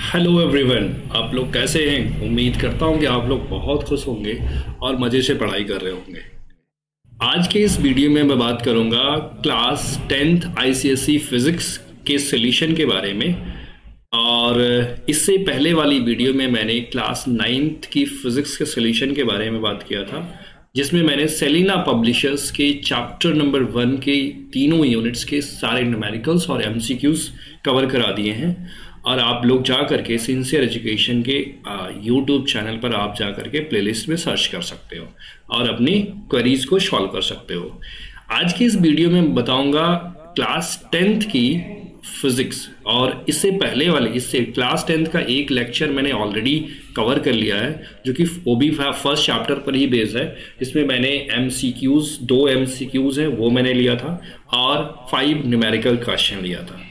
Hello everyone, आप लोग कैसे हैं। उम्मीद करता हूं कि आप लोग बहुत खुश होंगे और मज़े से पढ़ाई कर रहे होंगे। आज के इस वीडियो में मैं बात करूंगा क्लास 10th आईसीएसई फिज़िक्स के सॉल्यूशन के बारे में। और इससे पहले वाली वीडियो में मैंने क्लास 9th की फिज़िक्स के सॉल्यूशन के बारे में बात किया था, जिसमें मैंने सेलिना पब्लिशर्स के चैप्टर नंबर 1 के तीनों यूनिट्स के सारे न्यूमेरिकल्स और एमसीक्यूज कवर करा दिए हैं। और आप लोग जा करके सिंसियर एजुकेशन के यूट्यूब चैनल पर आप जा करके प्लेलिस्ट में सर्च कर सकते हो और अपनी क्वेरीज को सॉल्व कर सकते हो। आज की इस वीडियो में बताऊंगा क्लास 10th की फिजिक्स, और इससे पहले वाले इससे क्लास 10th का एक लेक्चर मैंने ऑलरेडी कवर कर लिया है, जो कि वो भी फर्स्ट चैप्टर पर ही बेस्ड है। इसमें मैंने एमसीक्यूज 2 एमसीक्यूज हैं वो मैंने लिया था और 5 न्यूमेरिकल क्वेश्चन लिया था।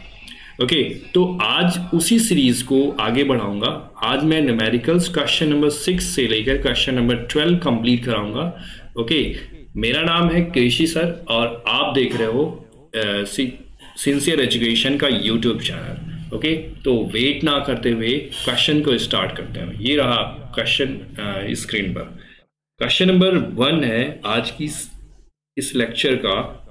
ओके, तो आज उसी सीरीज को आगे बढ़ाऊंगा। आज मैं न्यूमेरिकल्स क्वेश्चन नंबर 6 से लेकर क्वेश्चन नंबर 12 कंप्लीट कराऊंगा। ओके, मेरा नाम है कृषि सर और आप देख रहे हो सिंसियर एजुकेशन का यूट्यूब चैनल। ओके, तो वेट ना करते हुए क्वेश्चन को स्टार्ट करते हैं। ये रहा क्वेश्चन स्क्रीन पर। क्वेश्चन नंबर 1 है आज की इस लेक्चर का।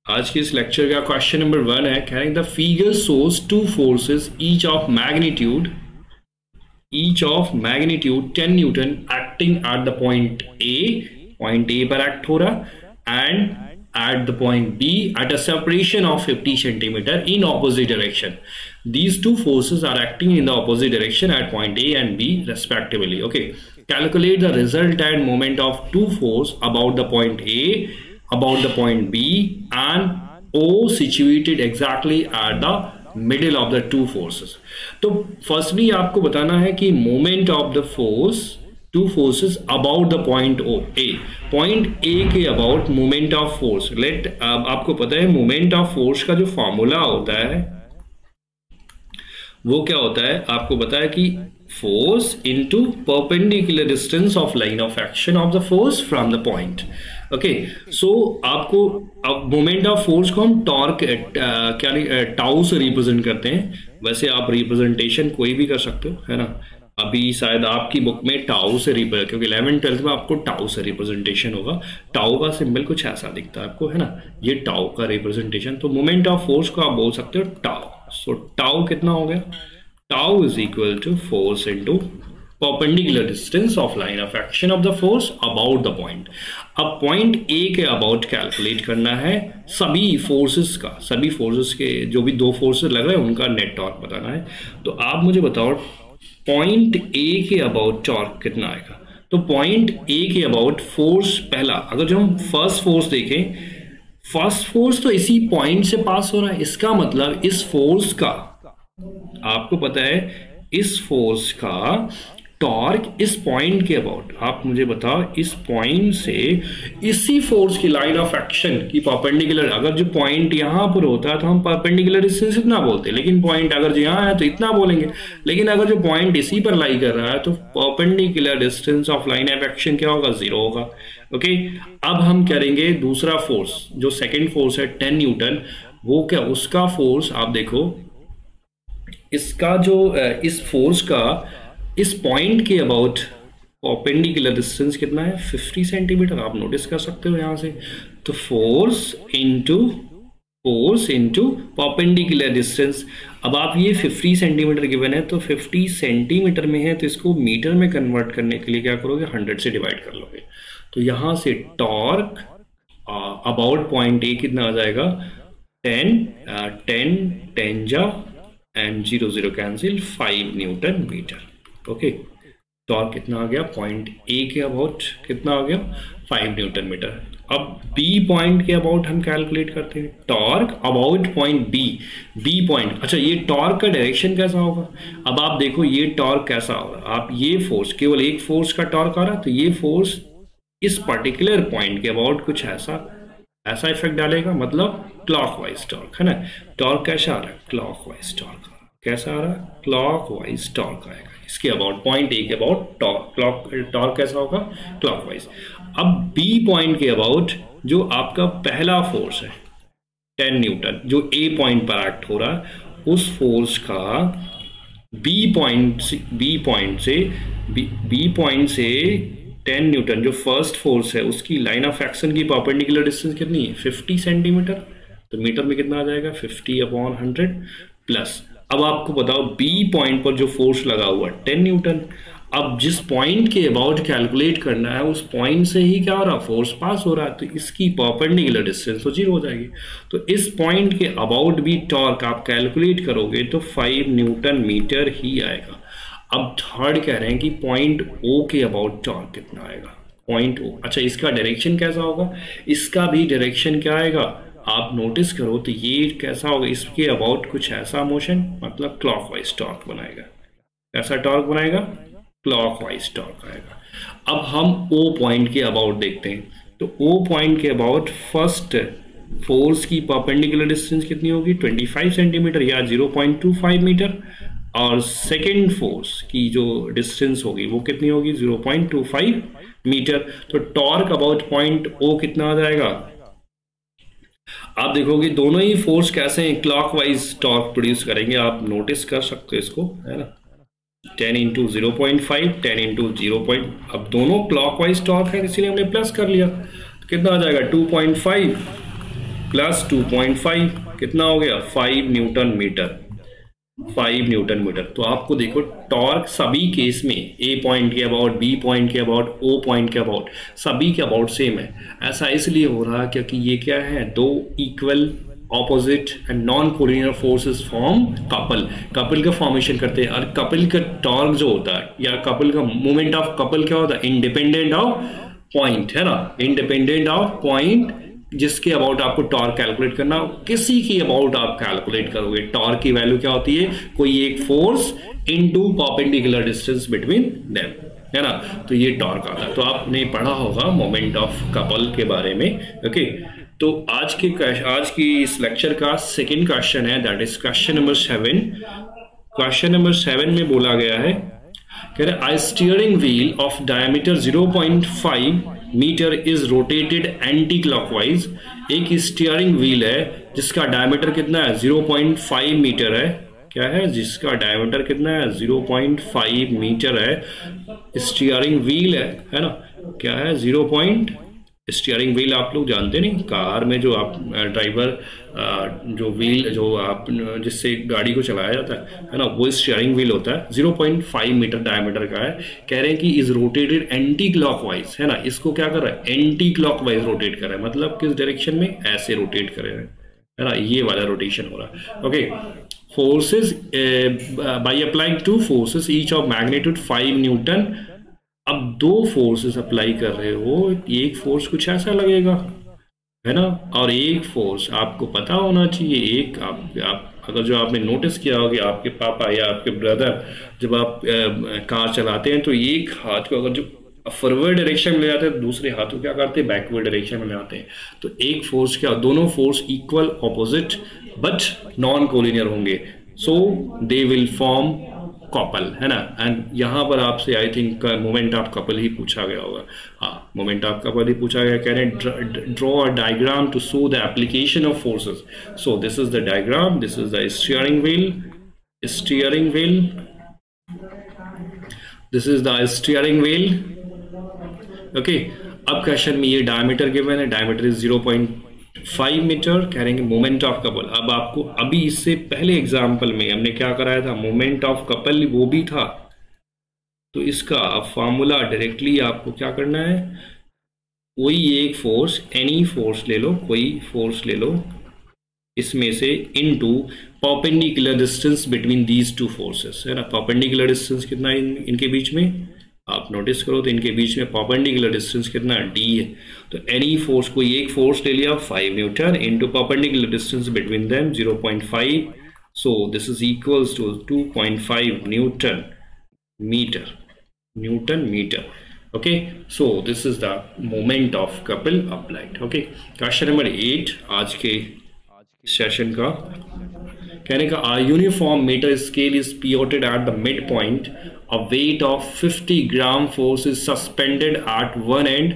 आज के इस लेक्चर का क्वेश्चन नंबर 1 है, कह the figure shows 2 forces each of magnitude 10 Newton acting at the point A पर एक्ट हो रहा and at the point B at a separation of 50 centimeter in opposite direction. These two forces are acting in the opposite direction at point A and B respectively. Okay, calculate the resultant moment of two force about the point A, about the point B and O situated exactly at the middle of the two forces. तो firstly आपको बताना है कि moment of the force two forces about the point A, point A के about moment of force. आपको पता है moment of force का जो फॉर्मूला होता है वो क्या होता है, आपको पता है कि force into perpendicular distance of line of action of the force from the point. Okay, so आपको अब मोमेंट ऑफ फोर्स को हम टॉर्क टाउ से रिप्रेजेंट करते हैं। वैसे आप रिप्रेजेंटेशन कोई भी कर सकते हो, है ना। अभी शायद आपकी बुक में टाउ से रिप्रेजेंट, क्योंकि 11th-12th में आपको टाउ से रिप्रेजेंटेशन होगा। टाउ का सिंबल कुछ ऐसा दिखता है आपको, है ना, ये टाउ का रिप्रेजेंटेशन। तो मोमेंट ऑफ फोर्स को आप बोल सकते हो टाउ। सो टाउ कितना हो गया, tau is equal to force into perpendicular distance of line of action of the force about the point. अब पॉइंट ए के अबाउट कैलकुलेट करना है सभी फोर्सेस का, सभी फोर्सेस के जो भी 2 फोर्सेस लग रहे हैं उनका नेट टॉर्क बताना है। तो आप मुझे बताओ पॉइंट ए के अबाउट टॉर्क कितना आएगा। तो पॉइंट ए के अबाउट फोर्स पहला, अगर जो हम फर्स्ट फोर्स देखें, फर्स्ट फोर्स तो इसी पॉइंट से पास हो रहा है। इसका मतलब इस फोर्स का, आपको पता है इस फोर्स का टॉर्क इस पॉइंट के अबाउट, आप मुझे बताओ इस पॉइंट से इसी फोर्स की लाइन ऑफ एक्शन की परपेंडिकुलर, अगर जो पॉइंट यहां पर होता है तो हम परपेंडिकुलर डिस्टेंस इतना बोलते हैं, लेकिन पॉइंट अगर जो यहां है तो इतना बोलेंगे। लेकिन अगर जो पॉइंट इसी पर लाई कर रहा है तो perpendicular distance of line of action क्या होगा, 0 होगा। ओके, अब हम करेंगे दूसरा फोर्स, जो सेकेंड फोर्स है 10 न्यूटन, वो क्या, उसका फोर्स आप देखो, इसका जो इस फोर्स का इस पॉइंट के अबाउट परपेंडिकुलर डिस्टेंस कितना है, 50 सेंटीमीटर। आप नोटिस कर सकते हो यहां से। तो फोर्स इनटू परपेंडिकुलर डिस्टेंस। अब आप ये 50 सेंटीमीटर गिवन है, तो 50 सेंटीमीटर में है तो इसको मीटर में कन्वर्ट करने के लिए क्या करोगे, 100 से डिवाइड कर लोगे। तो यहां से टॉर्क अबाउट पॉइंट ए कितना आ जाएगा, 10 जा and 0 0 cancel, 5 newton metre. Okay, torque कितना आ गया, पॉइंट ए के अबाउट कितना आ गया, 5 न्यूटन मीटर। अब बी पॉइंट के अबाउट हम कैलकुलेट करते हैं, torque about point B point. अच्छा, ये टॉर्क का डायरेक्शन कैसा होगा, अब आप देखो ये टॉर्क कैसा होगा। आप ये फोर्स, केवल एक फोर्स का टॉर्क आ रहा, तो ये फोर्स इस पर्टिकुलर पॉइंट के अबाउट कुछ ऐसा इफेक्ट डालेगा, मतलब क्लॉकवाइज टॉर्क, है ना। टॉर्क कैसा आ रहा है, क्लॉकवाइज टॉर्क कैसा आ रहा है, क्लॉकवाइज टॉर्क आएगा। इसके अबाउट पॉइंट ए के अबाउट टॉर्क कैसा होगा, क्लॉकवाइज। अब बी पॉइंट के अबाउट जो आपका पहला फोर्स है 10 न्यूटन, जो ए पॉइंट पर एक्ट हो रहा है, उस फोर्स का बी पॉइंट से 10 न्यूटन जो फर्स्ट फोर्स है उसकी लाइन ऑफ एक्शन की परपेंडिकुलर डिस्टेंस कितनी है 50 सेंटीमीटर। तो मीटर में कितना आ जाएगा 50/100 प्लस। अब आपको बताओ बी पॉइंट पर जो फोर्स लगा हुआ 10 न्यूटन। अब जिस पॉइंट के अबाउट कैलकुलेट करना है उस पॉइंट से ही क्या हो रहा है फोर्स पास हो रहा है, तो इसकी परपेंडिकुलर डिस्टेंस तो 0 हो जाएगी। तो इस पॉइंट के अबाउट भी टॉर्क आप कैलकुलेट करोगे तो 5 न्यूटन मीटर ही आएगा। अब थर्ड कह रहे हैं कि पॉइंट ओ के अबाउट टॉर्क कितना आएगा, पॉइंट ओ। अच्छा, इसका डायरेक्शन कैसा होगा, इसका भी डायरेक्शन क्या आएगा आप नोटिस करो तो ये कैसा होगा, इसके अबाउट कुछ ऐसा मोशन, मतलब क्लॉकवाइज टॉर्क बनाएगा। कैसा टॉर्क बनाएगा, क्लॉकवाइज टॉर्क आएगा। अब हम ओ पॉइंट के अबाउट देखते हैं। तो ओ पॉइंट के अबाउट फर्स्ट फोर्स की परपेंडिकुलर डिस्टेंस कितनी होगी 25 सेंटीमीटर या 0.25 मीटर, और सेकेंड फोर्स की जो डिस्टेंस होगी वो कितनी होगी 0.25 मीटर। तो टॉर्क अबाउट पॉइंट ओ कितना आ जाएगा, आप देखोगे दोनों ही फोर्स कैसे हैं, क्लॉकवाइज टॉर्क प्रोड्यूस करेंगे। आप नोटिस कर सकते हो इसको, है ना, 10 × 0.5 10 × 0. अब दोनों क्लॉकवाइज टॉर्क है इसीलिए हमने प्लस कर लिया। तो कितना आ जाएगा 2.5 प्लस 2.5 कितना हो गया 5 न्यूटन मीटर, 5 न्यूटन मीटर। तो आपको देखो टॉर्क सभी केस में ए पॉइंट के अबाउट, बी पॉइंट के अबाउट, ओ पॉइंट के अबाउट, सभी के अबाउट सेम है। ऐसा इसलिए हो रहा है क्योंकि ये क्या है, दो equal opposite and non collinear forces form couple का फॉर्मेशन करते हैं। और कपल का टॉर्क जो होता है या कपल का मोमेंट ऑफ कपल क्या होता है, इंडिपेंडेंट ऑफ पॉइंट, है ना, इंडिपेंडेंट ऑफ पॉइंट जिसके अबाउट आपको टॉर्क कैलकुलेट करना, किसी की अबाउट आप कैलकुलेट करोगे। टॉर्क की वैल्यू क्या होती है, कोई एक force into perpendicular distance between them, है ना। तो ये टॉर्क आता है। तो आपने पढ़ा होगा मोमेंट ऑफ कपल के बारे में। ओके, तो आज की इस लेक्चर का सेकंड क्वेश्चन है, that is question number 7। Question number 7 में बोला गया है, कह रहे a steering wheel of diameter 0.5 metre is rotated anti clockwise. एक स्टीयरिंग व्हील है जिसका डायमीटर कितना है 0.5 मीटर है, क्या है, जिसका डायमीटर कितना है 0.5 मीटर है, स्टीयरिंग व्हील है ना, क्या है स्टीयरिंग व्हील आप लोग जानते नहीं, कार में जो आप ड्राइवर जो व्हील जो आप जिससे गाड़ी को चलाया जाता है ना, वो स्टीयरिंग व्हील होता है, 0.5 मीटर डायमीटर का है। कह रहे हैं कि इज रोटेटेड एंटी क्लॉकवाइज, है ना, इसको क्या कर रहा है एंटी क्लॉकवाइज रोटेट कर रहा है, मतलब किस डायरेक्शन में, ऐसे रोटेट कर रहे हैं, है ना, ये वाला रोटेशन हो रहा है। Okay, forces by applying 2 forces each of magnitude 5 Newton. अब 2 फोर्सेस अप्लाई कर रहे हो, एक फोर्स कुछ ऐसा लगेगा, है ना, और एक फोर्स आपको पता होना चाहिए, एक आप अगर जो आपने नोटिस किया हो कि आपके पापा या आपके ब्रदर जब आप कार चलाते हैं तो एक हाथ को अगर जो फॉरवर्ड डायरेक्शन में ले जाते हैं, दूसरे हाथ को क्या करते हैं बैकवर्ड डायरेक्शन में ले जाते हैं। तो एक फोर्स क्या, दोनों force equal opposite but non collinear होंगे, so they will form couple, है ना। एंड यहाँ पर आपसे I think moment of couple ही पूछा गया होगा, हाँ मोमेंट ऑफ कपल ही पूछा गया। कह रहे हैं draw a diagram to show the application of forces. So this is the diagram, this is the steering wheel, this is the steering wheel. Okay, अब क्वेश्चन में ये डायमीटर गिवन है, डायमीटर इज 0.5 मीटर। कह रहे हैं moment of couple. अब आपको अभी इससे पहले एग्जाम्पल में हमने क्या कराया था, मोमेंट ऑफ कपल वो भी था, तो इसका फॉर्मूला डायरेक्टली आपको क्या करना है, कोई एक फोर्स, एनी फोर्स ले लो, कोई फोर्स ले लो इसमें से, into perpendicular distance between these 2 forces, है ना। परपेंडिकुलर डिस्टेंस कितना है इनके बीच में, आप नोटिस करो तो इनके बीच में परपेंडिकुलर डिस्टेंस कितना है, d है। तो एनी फोर्स, कोई एक फोर्स ले लिया 5 newton into perpendicular distance between them 0.5, so this is equals to 2.5 newton metre. Okay, so this is the moment of couple applied. Okay, question number 8 आज के सेशन का, कहने का a uniform meter scale is pivoted at the midpoint, a weight of 50 gram force is suspended at one end.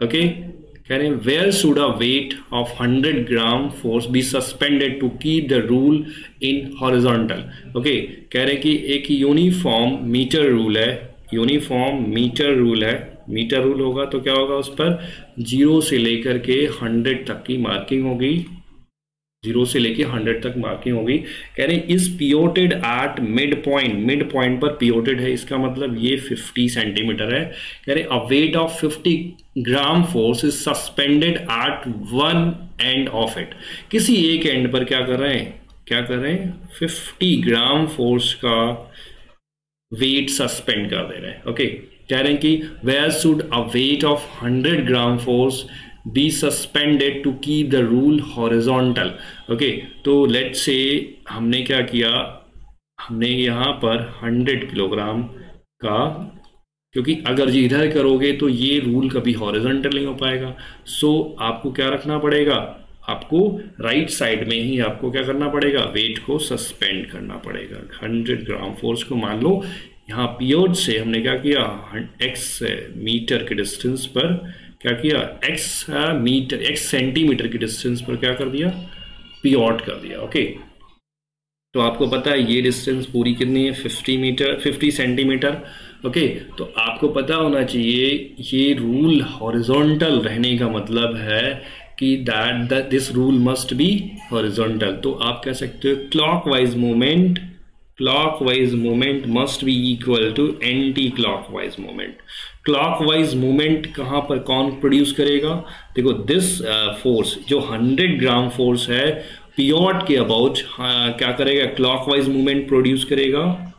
Okay, कह रहे हैं where should a weight of 100 gram force be suspended to keep the rule in horizontal. Okay, कह रहे हैं कि एक uniform metre rule है, uniform metre rule है, मीटर रूल होगा तो क्या होगा, उस पर 0 से लेकर के 100 तक की मार्किंग होगी, 0 से लेके 100 तक मार्किंग होगी। कह रहे हैं is pivoted at mid point, mid point पर पियोटेड है, इसका मतलब ये 50 सेंटीमीटर है। कह रहे a weight of 50 gram force is suspended at one end of it, किसी एक एंड पर क्या कर रहे हैं, क्या कर रहे हैं, 50 ग्राम फोर्स का वेट सस्पेंड कर दे रहे हैं। ओके, कह रहे हैं कि where should a weight of 100 gram force be suspended to keep the rule horizontal. Okay, तो लेट्स से हमने क्या किया, हमने यहाँ पर 100 किलोग्राम का, क्योंकि अगर जी इधर करोगे तो ये रूल कभी हॉरिजॉन्टल नहीं हो पाएगा, सो आपको क्या रखना पड़ेगा, आपको राइट साइड में ही आपको क्या करना पड़ेगा, वेट को सस्पेंड करना पड़ेगा। 100 ग्राम फोर्स को मान लो यहाँ पियोड से हमने क्या किया, x मीटर के डिस्टेंस पर क्या किया, x सेंटीमीटर की डिस्टेंस पर क्या कर दिया, पियोट कर दिया। ओके, तो आपको पता है ये डिस्टेंस पूरी कितनी है, 50 सेंटीमीटर। ओके, तो आपको पता होना चाहिए ये रूल हॉरिजॉन्टल रहने का मतलब है कि this rule must be horizontal. तो आप कह सकते हो clockwise movement must be equal to anti clockwise movement. Clockwise movement कहां पर कौन प्रोड्यूस करेगा, देखो दिस फोर्स जो 100 ग्राम फोर्स है पियोट के अबाउट क्या करेगा, क्लॉकवाइज मूवमेंट प्रोड्यूस करेगा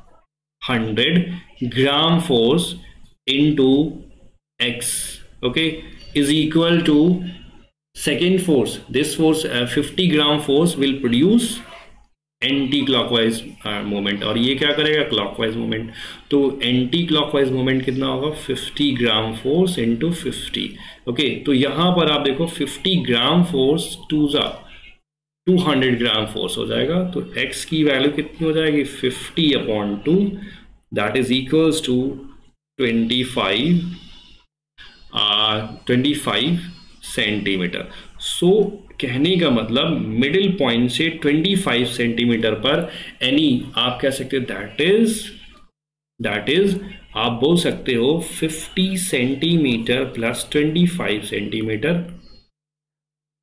100 gram force into x, okay, is equal to second force, this force 50 gram force will produce anti clockwise movement, और ये क्या करेगा, क्लॉकवाइज मूवमेंट। तो एंटी क्लॉकवाइज मूवमेंट कितना होगा, 50 ग्राम फोर्स इंटू 50। ओके, तो यहां पर आप देखो 50 ग्राम फोर्स 200 ग्राम फोर्स हो जाएगा, तो x की वैल्यू कितनी हो जाएगी, 50/2, that is equals to 25 centimetre. So कहने का मतलब मिडिल पॉइंट से 25 सेंटीमीटर पर एनी आप कह सकते हो दैट इज आप बोल सकते हो 50 centimetre plus 25 centimetre,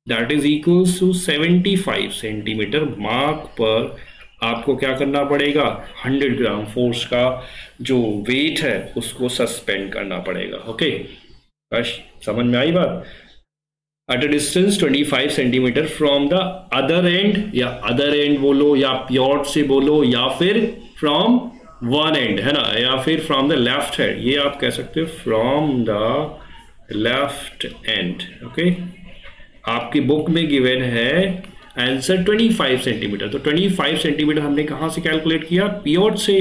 that is equals to 75 centimetre mark पर आपको क्या करना पड़ेगा, 100 ग्राम फोर्स का जो वेट है उसको सस्पेंड करना पड़ेगा। ओके, बस समझ में आई बात। At a distance 25 centimetre from the other and, या अदर एंड बोलो या प्योट से बोलो या फिर फ्रॉम वन एंड, है ना, या फिर फ्रॉम द लेफ्ट हैंड, ये आप कह सकते हो from the left and. Okay, आपकी बुक में गिवन है आंसर 25 सेंटीमीटर, तो 25 सेंटीमीटर हमने कहां से कैलकुलेट किया, पियोट से,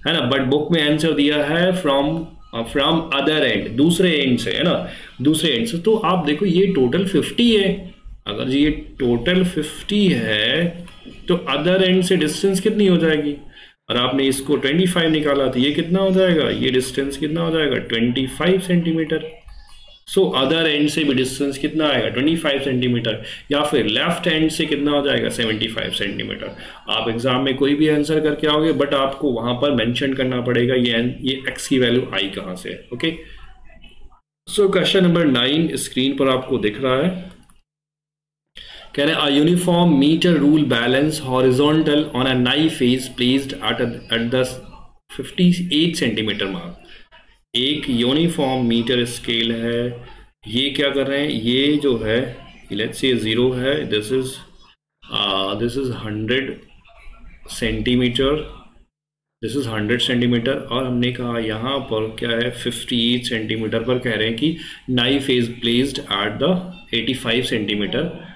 है ना, बट बुक में आंसर दिया है फ्रॉम अदर एंड, दूसरे एंड से, है ना, दूसरे एंड से। तो आप देखो ये टोटल 50 है, अगर ये टोटल 50 है तो अदर एंड से डिस्टेंस कितनी हो जाएगी, और आपने इसको 25 निकाला तो ये कितना हो जाएगा, ये डिस्टेंस कितना हो जाएगा, 25 सेंटीमीटर। सो अदर एंड से भी डिस्टेंस कितना आएगा, 25 सेंटीमीटर, या फिर लेफ्ट हैंड से कितना हो जाएगा, 75 सेंटीमीटर। आप एग्जाम में कोई भी आंसर करके आओगे बट आपको वहां पर मेंशन करना पड़ेगा ये x की वैल्यू आई कहां से। Okay, so question number 9 screen पर आपको दिख रहा है, कह रहे हैं a uniform metre rule balance horizontal on a knife face placed at the 58 centimetre mark. एक यूनिफॉर्म मीटर स्केल है, ये क्या कर रहे हैं, ये जो है लेट्स से 0 है, this is 100 centimetre, this is 100 centimetre, और हमने कहा यहाँ पर क्या है 58 सेंटीमीटर पर कह रहे हैं कि knife is placed at the 85 centimetre.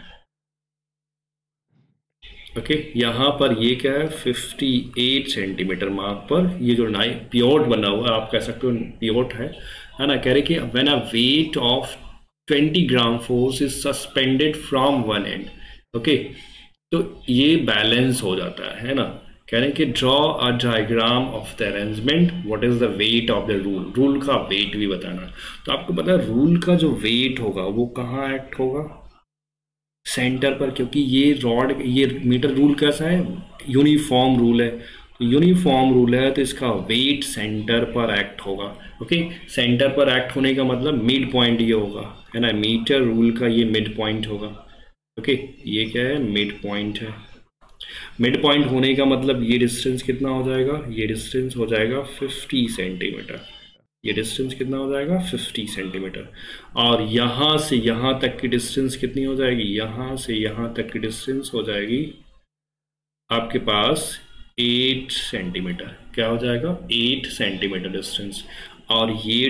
Okay, यहाँ पर ये क्या है 58 सेंटीमीटर मार्क पर, ये जो पियोट बना हुआ है आप कह सकते हो पियोट है ना, कह रहे कि when a weight of 20 gram force is suspended from one and. Okay, तो ये बैलेंस हो जाता है ना, कह रहे हैं कि draw a diagram of the arrangement, what is the weight of the rule, rule का वेट भी बताना। तो आपको पता है रूल का जो वेट होगा वो कहाँ एक्ट होगा, सेंटर पर, क्योंकि ये रॉड, ये मीटर रूल कैसा है, यूनिफॉर्म रूल है, तो यूनिफॉर्म रूल है तो इसका वेट सेंटर पर एक्ट होगा। ओके, सेंटर पर एक्ट होने का मतलब मिड पॉइंट ये होगा, है ना, मीटर रूल का ये मिड पॉइंट होगा। ओके, ये क्या है, मिड पॉइंट है। मिड पॉइंट होने का मतलब ये डिस्टेंस कितना हो जाएगा, ये डिस्टेंस हो जाएगा 50 सेंटीमीटर, ये डिस्टेंस कितना हो जाएगा 50 सेंटीमीटर। और यहाँ से यहाँ तक की डिस्टेंस कितनी हो जाएगी, यहाँ से यहाँ तक की डिस्टेंस हो जाएगी आपके पास 8 सेंटीमीटर। क्या हो जाएगा, 8 सेंटीमीटर डिस्टेंस। और ये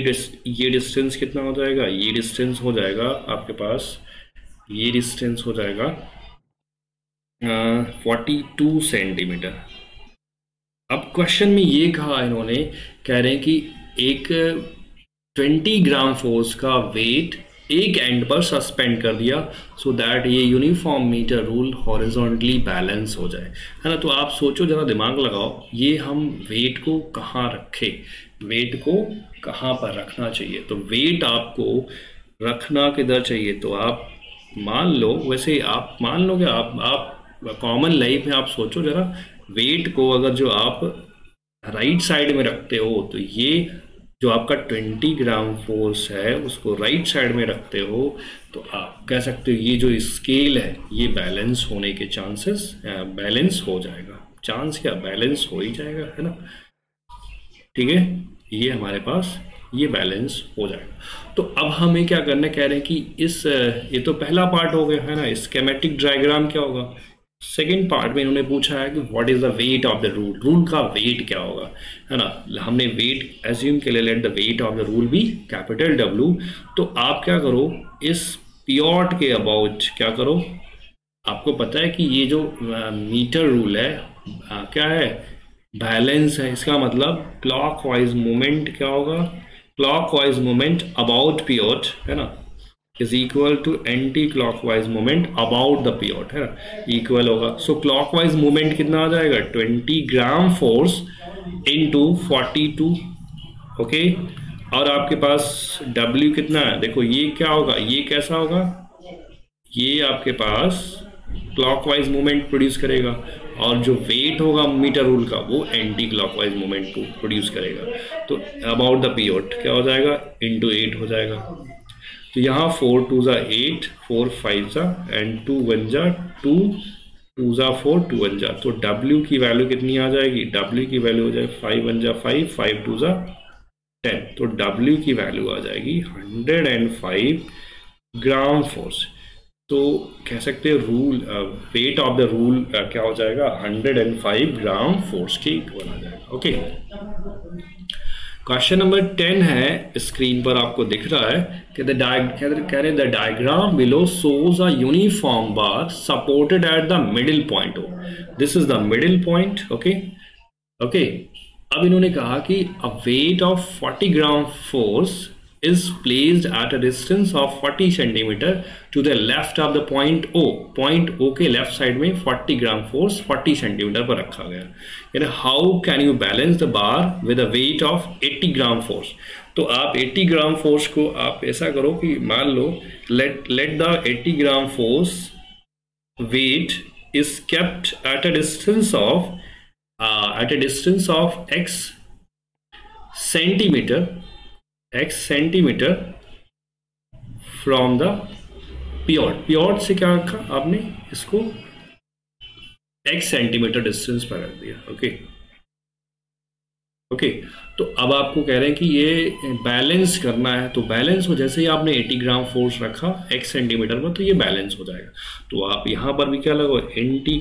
डिस्टेंस कितना हो जाएगा, ये डिस्टेंस हो जाएगा आपके पास, ये डिस्टेंस हो जाएगा 42 सेंटीमीटर। अब क्वेश्चन में ये कहा इन्होंने, कह रहे हैं कि एक 20 ग्राम फोर्स का वेट एक एंड पर सस्पेंड कर दिया सो दैट ये uniform metre rule horizontally balance हो जाए, है ना। तो आप सोचो, जरा दिमाग लगाओ, ये हम वेट को कहाँ रखें, वेट को कहाँ पर रखना चाहिए। तो वेट आपको रखना किधर चाहिए, तो आप मान लो, वैसे आप मान लो कि आप कॉमन लाइफ में आप सोचो जरा, वेट को अगर जो आप राइट साइड में रखते हो तो ये जो आपका 20 ग्राम फोर्स है उसको राइट साइड में रखते हो तो आप कह सकते हो ये जो स्केल है ये बैलेंस होने के चांसेस, बैलेंस हो जाएगा, चांस क्या, बैलेंस हो ही जाएगा, है ना। ठीक है, ये हमारे पास ये बैलेंस हो जाएगा। तो अब हमें क्या करना, कह रहे हैं कि इस ये तो पहला पार्ट हो गया, है ना। स्कीमेटिक डायग्राम क्या होगा, सेकेंड पार्ट में इन्होंने पूछा है कि what is the weight of the rule, rule का वेट क्या होगा, है ना। हमने वेट एज्यूम के लिए, let the weight of the rule भी कैपिटल W। तो आप क्या करो, इस पियोट के अबाउट क्या करो, आपको पता है कि ये जो मीटर रूल है क्या है, बैलेंस है। इसका मतलब क्लॉकवाइज मूवमेंट क्या होगा, क्लॉकवाइज मूवमेंट अबाउट पियोट, है ना, is equal to anti clockwise movement about the pivot, है ना, इक्वल होगा। सो क्लॉकवाइज मूवमेंट कितना आ जाएगा, 20 ग्राम फोर्स इनटू 42। ओके, और आपके पास W कितना है, देखो ये क्या होगा, ये कैसा होगा, ये आपके पास क्लॉकवाइज मूवमेंट प्रोड्यूस करेगा, और जो वेट होगा मीटर रूल का वो एंटी क्लॉकवाइज मूवमेंट को प्रोड्यूस करेगा। तो अबाउट द पियोट क्या हो जाएगा, इंटू 8 हो जाएगा। तो यहाँ 4 2 जा 8, 4 5 जा एंड 2 1 जा 2, 2 जा 4, 2 1 जा, तो W की वैल्यू कितनी आ जाएगी, W की वैल्यू हो जाएगी 5 1 जा 5, 5 2 जा 10, तो W की वैल्यू आ जाएगी 105 ग्राम फोर्स। तो कह सकते हैं rule weight of the rule क्या हो जाएगा, 105 ग्राम फोर्स के इक्वल आ जाएगा। ओके, क्वेश्चन नंबर 10 है, स्क्रीन पर आपको दिख रहा है कि the diagram below shows a uniform bar supported at the middle point. This is the middle point. Okay, अब इन्होंने कहा कि a weight of 40 gram force is placed at a distance of 40 centimeter to the left of the point O। point O के left side में 40 gram force 40 centimetre पर रखा गया। यानी how can you balance the bar with a weight of 80 gram force. तो आप 80 gram force को आप ऐसा करो कि मान लो let the 80 gram force weight is kept at a distance of x centimetre from the pivot से क्या रखा आपने, इसको x सेंटीमीटर डिस्टेंस पर रख दिया। ओके, तो अब आपको कह रहे हैं कि ये बैलेंस करना है, तो बैलेंस हो, जैसे ही आपने 80 ग्राम फोर्स रखा x सेंटीमीटर पर तो ये बैलेंस हो जाएगा। तो आप यहां पर भी क्या लगाओ, anti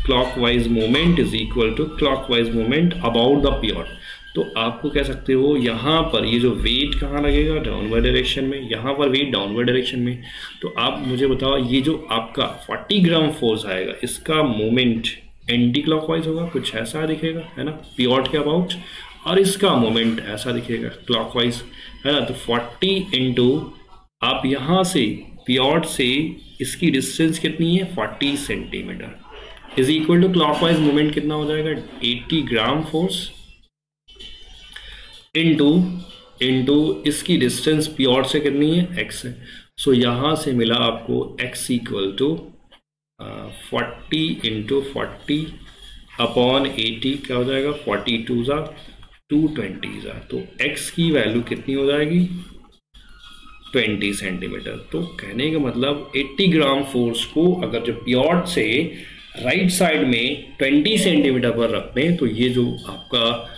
clockwise movement is equal to clockwise movement about the pivot. तो आपको कह सकते हो यहाँ पर ये जो वेट कहाँ लगेगा, डाउनवर्ड डायरेक्शन में, यहाँ पर वेट डाउनवर्ड डायरेक्शन में। तो आप मुझे बताओ ये जो आपका 40 ग्राम फोर्स आएगा इसका मोमेंट एंटी क्लॉकवाइज होगा, कुछ ऐसा दिखेगा, है ना, पियोट के अबाउट, और इसका मोमेंट ऐसा दिखेगा क्लॉकवाइज, है ना। तो 40 इंटू आप यहाँ से पियोट से इसकी डिस्टेंस कितनी है, 40 centimetre, is equal to clockwise moment कितना हो जाएगा 80 ग्राम फोर्स इनटू इसकी डिस्टेंस पी और से कितनी है x है। सो यहां से मिला आपको x equal to 40 into 40 upon 80 क्या हो जाएगा 42 जा 220 जा। तो x की वैल्यू कितनी हो जाएगी 20 सेंटीमीटर। तो कहने का मतलब 80 ग्राम फोर्स को अगर जो प्योर्ट से राइट साइड में 20 सेंटीमीटर पर रखते हैं तो ये जो आपका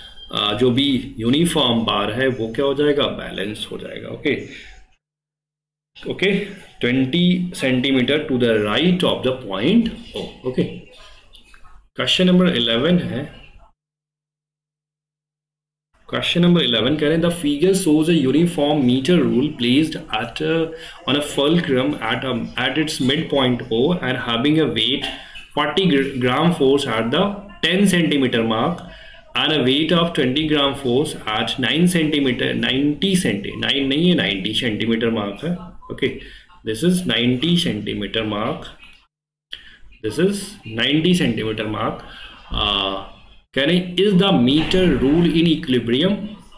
जो भी यूनिफॉर्म बार है वो क्या हो जाएगा बैलेंस हो जाएगा। Okay okay 20 centimetre to the right of the point O. Okay question number 11 है। क्वेश्चन नंबर 11 कह रहे हैं the figure shows a uniform metre rule placed at on a fulcrum at its mid point O and having a weight 40 gram force at the 10 centimeter mark and a weight of 20 gram force at 9 centimeter 90 centimeter 9 नहीं है 90 centimeter mark है। okay this is 90 centimeter mark, this is 90 centimeter mark। कह रहे is the meter rule in equilibrium,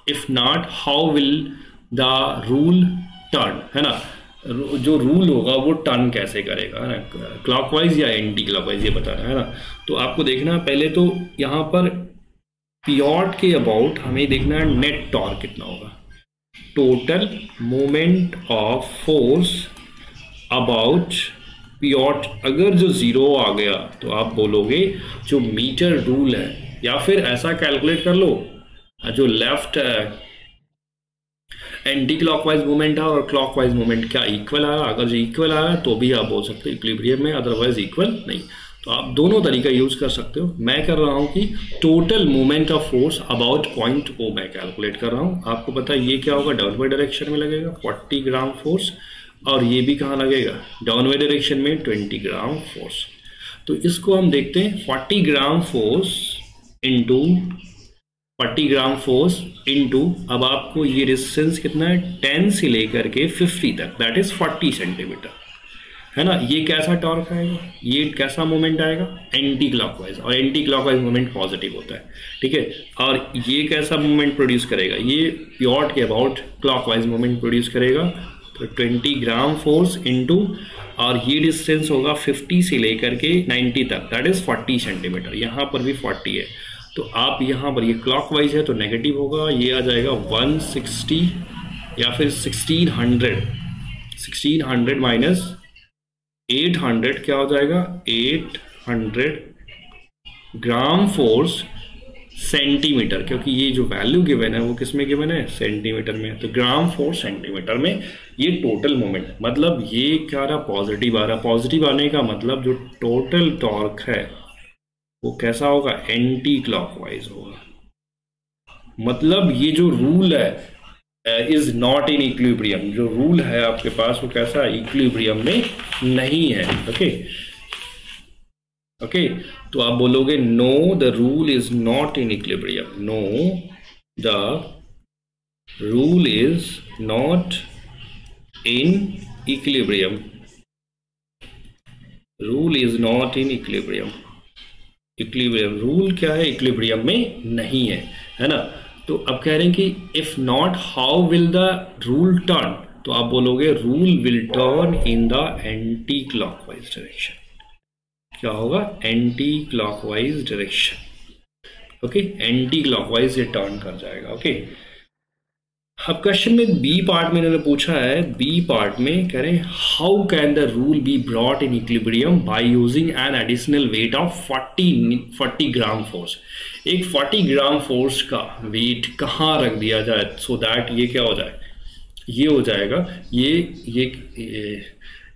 if not how will the rule turn, है ना। जो rule होगा वो टर्न कैसे करेगा, है ना, क्लॉकवाइज या एंटी क्लॉकवाइज ये बताना है ना। तो आपको देखना पहले तो यहाँ पर पीओट के अबाउट हमें देखना है नेट टॉर्क कितना होगा, total moment of force about पीओट। अगर जो जीरो आ गया तो आप बोलोगे जो मीटर रूल है, या फिर ऐसा कैलकुलेट कर लो जो लेफ्ट एंटी क्लॉकवाइज मूवमेंट है और क्लॉकवाइज मूवमेंट क्या इक्वल आया। अगर जो इक्वल आया तो भी आप बोल सकते हो इक्विलिब्रियम में, अदरवाइज इक्वल नहीं। तो आप दोनों तरीका यूज कर सकते हो। मैं कर रहा हूं कि total movement of force about point O मैं कैलकुलेट कर रहा हूं। आपको पता है ये क्या होगा, डाउनवर्ड डायरेक्शन में लगेगा 40 ग्राम फोर्स, और ये भी कहाँ लगेगा डाउनवर्ड डायरेक्शन में 20 ग्राम फोर्स। तो इसको हम देखते हैं 40 gram force into 40 gram force into, अब आपको ये डिस्टेंस कितना है 10 से लेकर के 50 तक, दैट इज 40 सेंटीमीटर, है ना। ये कैसा टॉर्क आएगा, ये कैसा मोमेंट आएगा एंटी क्लॉकवाइज, और एंटी क्लॉकवाइज मोमेंट पॉजिटिव होता है, ठीक है। और ये कैसा मोमेंट प्रोड्यूस करेगा, ये प्योर्ट के अबाउट क्लॉकवाइज मोमेंट प्रोड्यूस करेगा। तो 20 ग्राम फोर्स इंटू, और ये डिस्टेंस होगा 50 से लेकर के 90 तक, दैट इज 40 सेंटीमीटर। यहाँ पर भी 40 है, तो आप यहाँ पर ये क्लॉकवाइज है तो नेगेटिव होगा, ये आ जाएगा 160 या फिर 1600 माइनस 800 क्या हो जाएगा 800 ग्राम फोर्स सेंटीमीटर, क्योंकि ये जो वैल्यू गिवन है वो किस में गिवन है सेंटीमीटर में। तो ग्राम फोर्स सेंटीमीटर में ये टोटल मोमेंट, मतलब ये क्या रहा पॉजिटिव आ रहा। पॉजिटिव आने का मतलब जो टोटल टॉर्क है वो कैसा होगा एंटी क्लॉकवाइज होगा। मतलब ये जो रूल है इज नॉट इन इक्विलिब्रियम, जो रूल है आपके पास वो कैसा है इक्विलिब्रियम में नहीं है। ओके ओके तो आप बोलोगे know the rule is not in equilibrium, know the rule is not in equilibrium, rule is not in equilibrium. Equilibrium rule क्या है इक्विलिब्रियम में नहीं है, है ना। तो अब कह रहे हैं कि if not how will the rule turn, तो आप बोलोगे rule will turn in the anti clockwise direction. क्या होगा anti clockwise direction, okay anti clockwise ये टर्न कर जाएगा। ओके अब क्वेश्चन में बी पार्ट में इन्होंने पूछा है, बी पार्ट में कह रहे हैं how can the rule be brought in equilibrium by using an additional wait of 40 gram force. एक 40 ग्राम फोर्स का वेट कहाँ रख दिया जाए सो दैट ये क्या हो जाए, ये हो जाएगा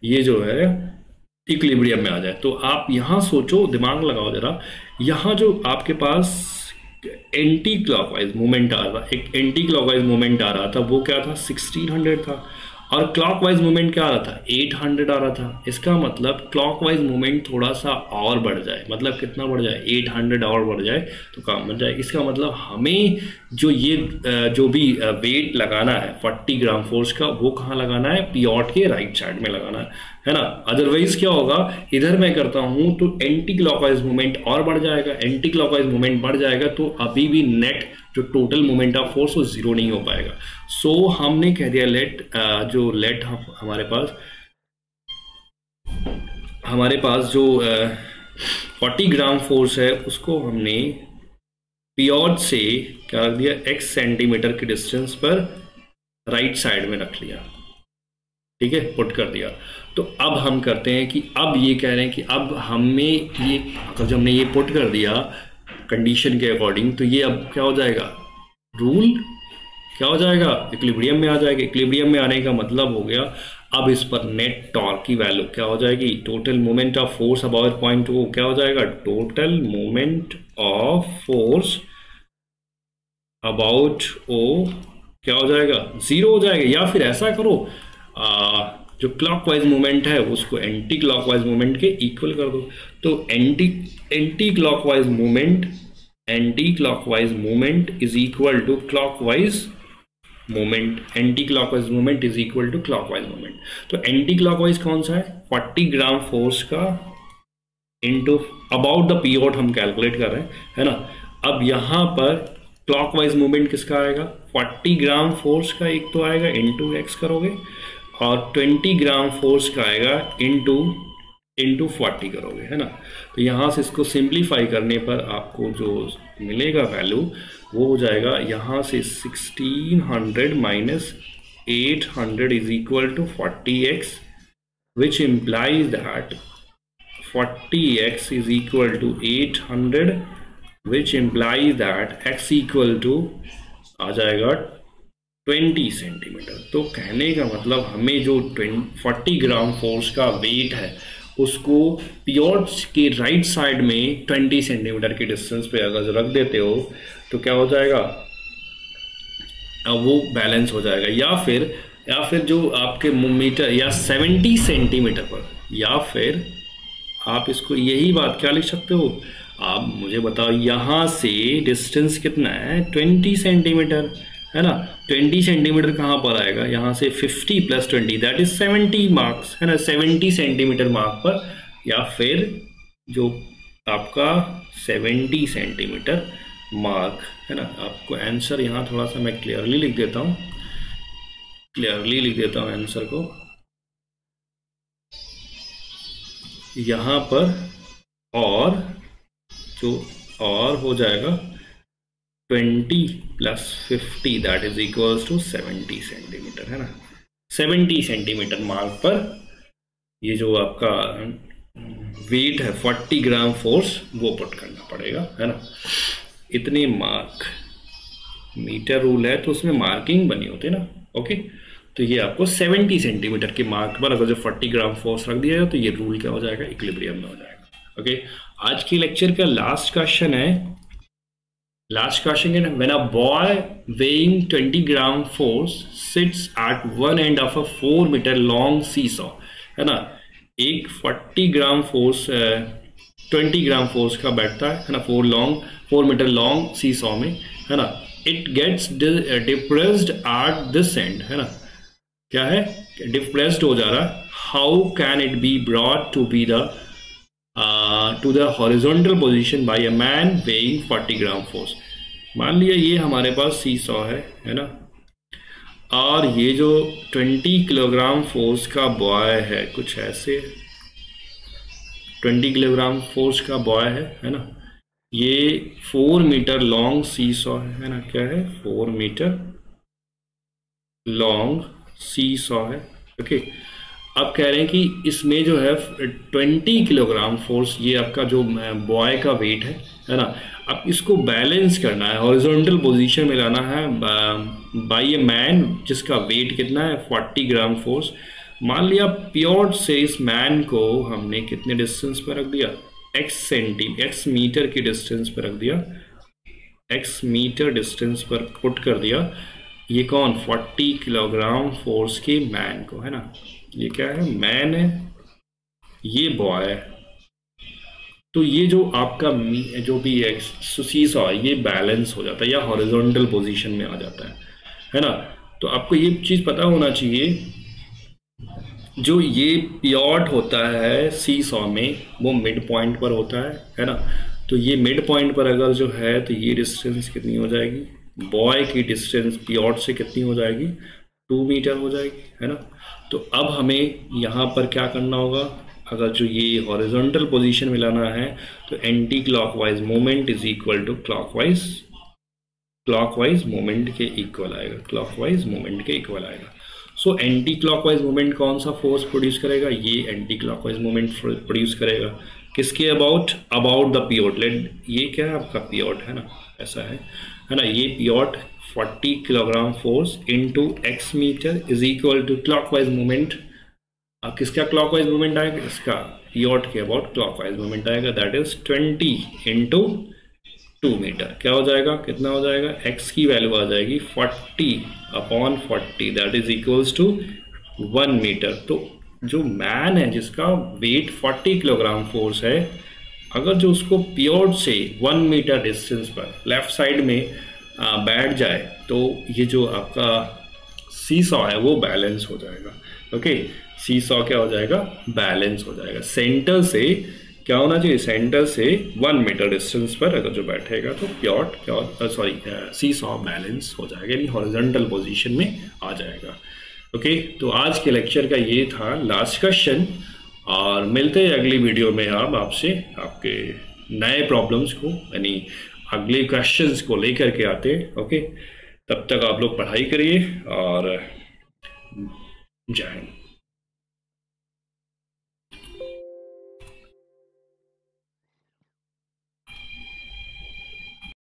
ये जो है इक्विलिब्रियम में आ जाए। तो आप यहाँ सोचो, दिमाग लगाओ जरा, यहाँ जो आपके पास एंटी क्लॉकवाइज मूवमेंट आ रहा था, एक एंटी क्लॉकवाइज मूवमेंट आ रहा था वो क्या था 1600 था, और क्लॉकवाइज मूवमेंट क्या आ रहा था, 800 आ रहा था। इसका मतलब क्लॉकवाइज मूवमेंट थोड़ा सा और बढ़ जाए, मतलब कितना बढ़ जाए, 800 और बढ़ जाए तो काम बन जाए। इसका मतलब हमें जो ये जो भी वेट लगाना है 40 ग्राम फोर्स का, वो कहाँ लगाना है, पिवट के राइट साइड में लगाना है ना। अदरवाइज क्या होगा, इधर मैं करता हूँ तो एंटी क्लॉकवाइज मूवमेंट और बढ़ जाएगा, एंटी क्लॉकवाइज मूवमेंट बढ़ जाएगा तो अभी भी नेट जो टोटल मोमेंट ऑफ फोर्स वो जीरो नहीं हो पाएगा। सो हमने कह दिया लेट हमारे पास जो 40 ग्राम फोर्स है उसको हमने पिवट से क्या रख दिया, x सेंटीमीटर की डिस्टेंस पर राइट साइड में रख लिया, ठीक है, पुट कर दिया। तो अब हम करते हैं कि अब ये कह रहे हैं कि अब हमें ये, अगर जब हमने ये पुट कर दिया कंडीशन के अकॉर्डिंग, तो ये अब क्या हो जाएगा, रूल क्या हो जाएगा, इक्विलिब्रियम में आ जाएगा। इक्विलिब्रियम में आने का मतलब हो गया अब इस पर नेट टॉर्क की वैल्यू क्या हो जाएगी, total moment of force about point O क्या हो जाएगा, total moment of force about O क्या हो जाएगा, जीरो हो जाएगा। या फिर ऐसा करो, जो क्लॉकवाइज मूवमेंट है उसको एंटी क्लॉकवाइज मूवमेंट के इक्वल कर दो। तो anti clockwise movement is equal to clockwise movement, anti clockwise movement is equal to clockwise movement. तो एंटी क्लॉकवाइज कौन सा है, 40 ग्राम फोर्स का इनटू अबाउट द पिवट हम कैलकुलेट कर रहे हैं, है ना। अब यहां पर क्लॉकवाइज मूवमेंट किसका आएगा, 40 ग्राम फोर्स का एक तो आएगा, इनटू एक्स करोगे, और 20 ग्राम फोर्स का आएगा इनटू 40 करोगे, है ना। तो यहां से इसको सिंप्लीफाई करने पर आपको जो मिलेगा वैल्यू वो हो जाएगा, यहां से 1600 minus 800 is equal to 40x, which implies that 40x is equal to 800, which implies that x equal to आ जाएगा 20 सेंटीमीटर। तो कहने का मतलब हमें जो 40 ग्राम फोर्स का वेट है उसको पिवट के राइट साइड में 20 सेंटीमीटर के डिस्टेंस पे अगर रख देते हो तो क्या हो जाएगा, वो बैलेंस हो जाएगा। या फिर जो आपके मीटर या 70 सेंटीमीटर पर, या फिर आप इसको यही बात क्या लिख सकते हो, आप मुझे बताओ यहां से डिस्टेंस कितना है, 20 सेंटीमीटर, है ना। 20 सेंटीमीटर कहाँ पर आएगा, यहाँ से 50 प्लस 20 दैट इज 70 मार्क्स, है ना, 70 सेंटीमीटर मार्क पर, या फिर जो आपका 70 सेंटीमीटर मार्क, है ना। आपको आंसर यहाँ थोड़ा सा मैं क्लियरली लिख देता हूँ आंसर को यहाँ पर, और जो और हो जाएगा 20 plus 50 that is equals to 70 centimetre, है ना। 70 सेंटीमीटर मार्क पर ये जो आपका वेट है 40 ग्राम फोर्स वो पुट करना पड़ेगा, है ना। इतने मार्क, मीटर रूल है तो उसमें मार्किंग बनी होती है ना, ओके। तो ये आपको 70 सेंटीमीटर के मार्क पर अगर जो 40 ग्राम फोर्स रख दिया जाए तो ये रूल क्या हो जाएगा, इक्विलिब्रियम में हो जाएगा, ओके। आज की लेक्चर का लास्ट क्वेश्चन है, when a boy weighing 20 gram force sits at one end of a 4 meter long seesaw, है ना। एक 40 ग्राम फोर्स 20 ग्राम फोर्स का बैठता है ना, 4 मीटर लॉन्ग सीसॉ में, है ना। It gets depressed at this end, है ना, क्या है, डिप्रेस्ड हो जा रहा है। How can it be brought to be the to the horizontal position by a man weighing 40 gram force. मान लिया ये हमारे पास सीसॉ है ना, और ये जो 20 किलोग्राम फोर्स का बॉय है, कुछ ऐसे 20 किलोग्राम फोर्स का बॉय है ना। ये 4 मीटर लॉन्ग सीसॉ है ना, क्या है, 4 मीटर लॉन्ग सीसॉ है, ओके। अब कह रहे हैं कि इसमें जो है 20 किलोग्राम फोर्स, ये आपका जो बॉय का वेट है ना। अब इसको बैलेंस करना है, हॉरिजॉन्टल पोजीशन में लाना है बाय ए मैन जिसका वेट कितना है, 40 ग्राम फोर्स। मान लिया पिवट से इस मैन को हमने कितने डिस्टेंस पर रख दिया, x मीटर की डिस्टेंस पर रख दिया, x मीटर डिस्टेंस पर पुट कर दिया। ये कौन 40 किलोग्राम फोर्स के मैन को, है ना, ये क्या है, मैन है, ये बॉय है। तो ये जो आपका जो भी सीसॉ है ये बैलेंस हो जाता है या हॉरिजॉन्टल पोजीशन में आ जाता है ना। तो आपको ये चीज़ पता होना चाहिए, जो ये पियोट होता है सीसॉ में वो मिड पॉइंट पर होता है ना। तो ये मिड पॉइंट पर अगर जो है तो ये डिस्टेंस कितनी हो जाएगी, बॉय की डिस्टेंस पियोट से कितनी हो जाएगी, 2 मीटर हो जाएगी, है ना। तो अब हमें यहाँ पर क्या करना होगा, अगर जो ये हॉरिजॉन्टल पोजीशन में लाना है तो anti clockwise moment is equal to clockwise moment के इक्वल आएगा, क्लॉकवाइज मोमेंट के इक्वल आएगा। सो एंटी क्लॉकवाइज मोमेंट कौन सा फोर्स प्रोड्यूस करेगा, ये एंटी क्लॉकवाइज मोमेंट प्रोड्यूस करेगा किसके अबाउट द पियोट। लेट ये क्या है आपका पियोट, है ना, ऐसा है ना। ये pivot 40 kilogram force into x metre is equal to clockwise moment. अब किसका क्लॉकवाइज मोमेंट आएगा, इसका पियोट के अबाउट क्लॉकवाइज मोमेंट आएगा, दैट इज 20 इंटू 2 मीटर। क्या हो जाएगा, कितना हो जाएगा, x की वैल्यू आ जाएगी 40/40, that is equals to 1 metre. तो जो मैन है जिसका वेट 40 किलोग्राम फोर्स है, अगर जो उसको पियोट से 1 मीटर डिस्टेंस पर लेफ्ट साइड में बैठ जाए तो ये जो आपका सीसॉ है वो बैलेंस हो जाएगा। ओके, सीसॉ क्या हो जाएगा, बैलेंस हो जाएगा। सेंटर से क्या होना चाहिए, सेंटर से 1 मीटर डिस्टेंस पर अगर जो बैठेगा तो पियोट क्या सीसॉ बैलेंस हो जाएगा, यानी हॉरिजॉन्टल पोजीशन में आ जाएगा। ओके, तो आज के लेक्चर का ये था लास्ट क्वेश्चन, और मिलते हैं अगली वीडियो में हम आपसे आपके नए प्रॉब्लम्स को यानी अगले क्वेश्चंस को लेकर के आते हैं। ओके, तब तक आप लोग पढ़ाई करिए और जय हिंद।